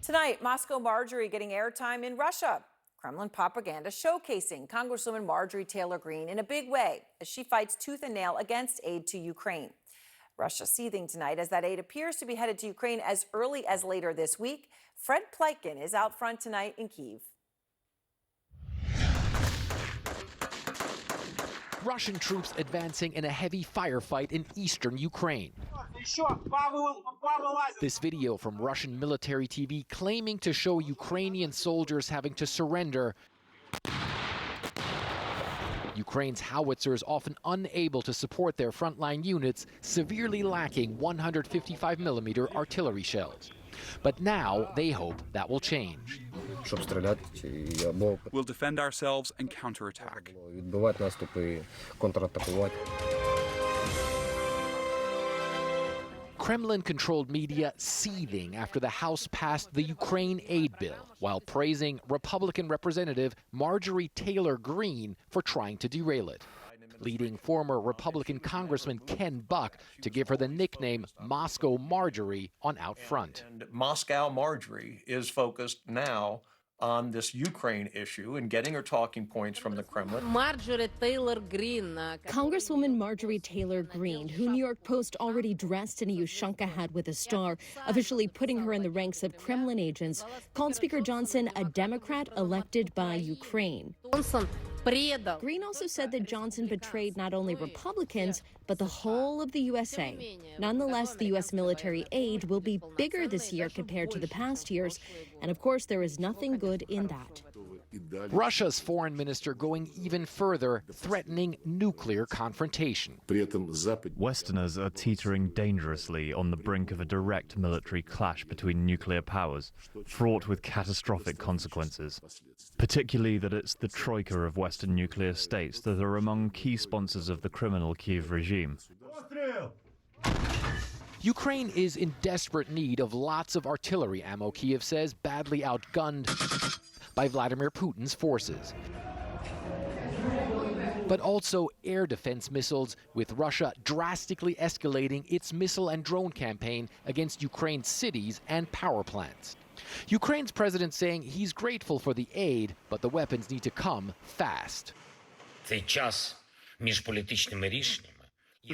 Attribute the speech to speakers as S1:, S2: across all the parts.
S1: Tonight, Moscow Marjorie getting airtime in Russia. Kremlin propaganda showcasing Congresswoman Marjorie Taylor Greene in a big way as she fights tooth and nail against aid to Ukraine. Russia seething tonight as that aid appears to be headed to Ukraine as early as later this week. Fred Pleitgen is out front tonight in Kyiv.
S2: Russian troops advancing in a heavy firefight in eastern Ukraine. This video from Russian military TV claiming to show Ukrainian soldiers having to surrender. Ukraine's howitzers often unable to support their frontline units, severely lacking 155mm artillery shells. But now they hope that will change.
S3: We'll defend ourselves and counterattack.
S2: Kremlin-controlled media seething after the House passed the Ukraine aid bill, while praising Republican Representative Marjorie Taylor Greene for trying to derail it, leading former Republican Congressman Ken Buck to give her the nickname Moscow Marjorie on Out Front.
S4: And Moscow Marjorie is focused now on this Ukraine issue and getting her talking points from the Kremlin.
S5: Marjorie Taylor Greene.
S6: Congresswoman Marjorie Taylor Greene, who New York Post already dressed in a Ushanka hat with a star, officially putting her in the ranks of Kremlin agents, called Speaker Johnson a Democrat elected by Ukraine. Greene also said that Johnson betrayed not only Republicans, but the whole of the USA. Nonetheless, the U.S. military aid will be bigger this year compared to the past years. And of course, there is nothing good in that.
S2: Russia's foreign minister going even further, threatening nuclear confrontation.
S7: Westerners are teetering dangerously on the brink of a direct military clash between nuclear powers, fraught with catastrophic consequences. Particularly that it's the troika of Western nuclear states that are among key sponsors of the criminal Kyiv regime.
S2: Ukraine is in desperate need of lots of artillery ammo, Kyiv says, badly outgunned by Vladimir Putin's forces. But also air defense missiles, with Russia drastically escalating its missile and drone campaign against Ukraine's cities and power plants. Ukraine's president saying he's grateful for the aid, but the weapons need to come fast.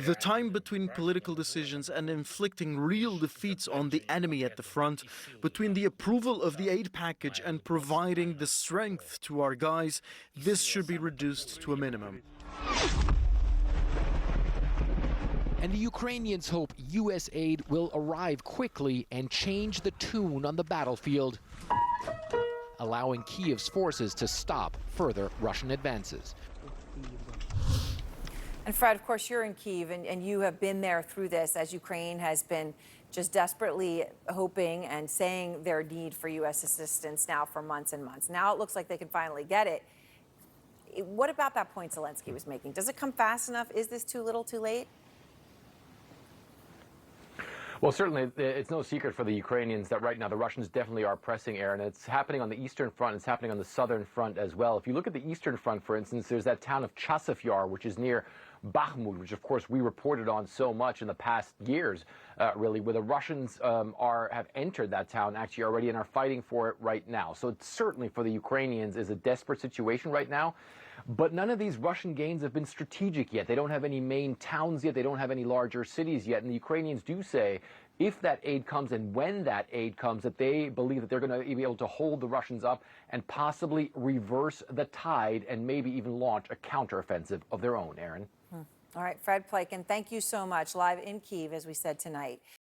S8: The time between political decisions and inflicting real defeats on the enemy at the front, between the approval of the aid package and providing the strength to our guys, this should be reduced to a minimum.
S2: And the Ukrainians hope U.S. aid will arrive quickly and change the tune on the battlefield, allowing Kyiv's forces to stop further Russian advances.
S1: And Fred, of course, you're in Kyiv, and you have been there through this as Ukraine has been just desperately hoping and saying their need for U.S. assistance now for months and months. Now it looks like they can finally get it. What about that point Zelensky was making? Does it come fast enough? Is this too little, too late?
S9: Well, certainly, it's no secret for the Ukrainians that right now the Russians definitely are pressing, Aaron. It's happening on the eastern front. It's happening on the southern front as well. If you look at the eastern front, for instance, there's that town of Chasiv Yar, which is near Bakhmut, which, of course, we reported on so much in the past years, really, where the Russians have entered that town actually already and are fighting for it right now. So it's certainly for the Ukrainians is a desperate situation right now. But none of these Russian gains have been strategic yet. They don't have any main towns yet. They don't have any larger cities yet. And the Ukrainians do say if that aid comes and when that aid comes, that they believe that they're going to be able to hold the Russians up and possibly reverse the tide and maybe even launch a counteroffensive of their own, Aaron.
S1: All right, Fred Pleitgen, thank you so much. Live in Kyiv, as we said tonight.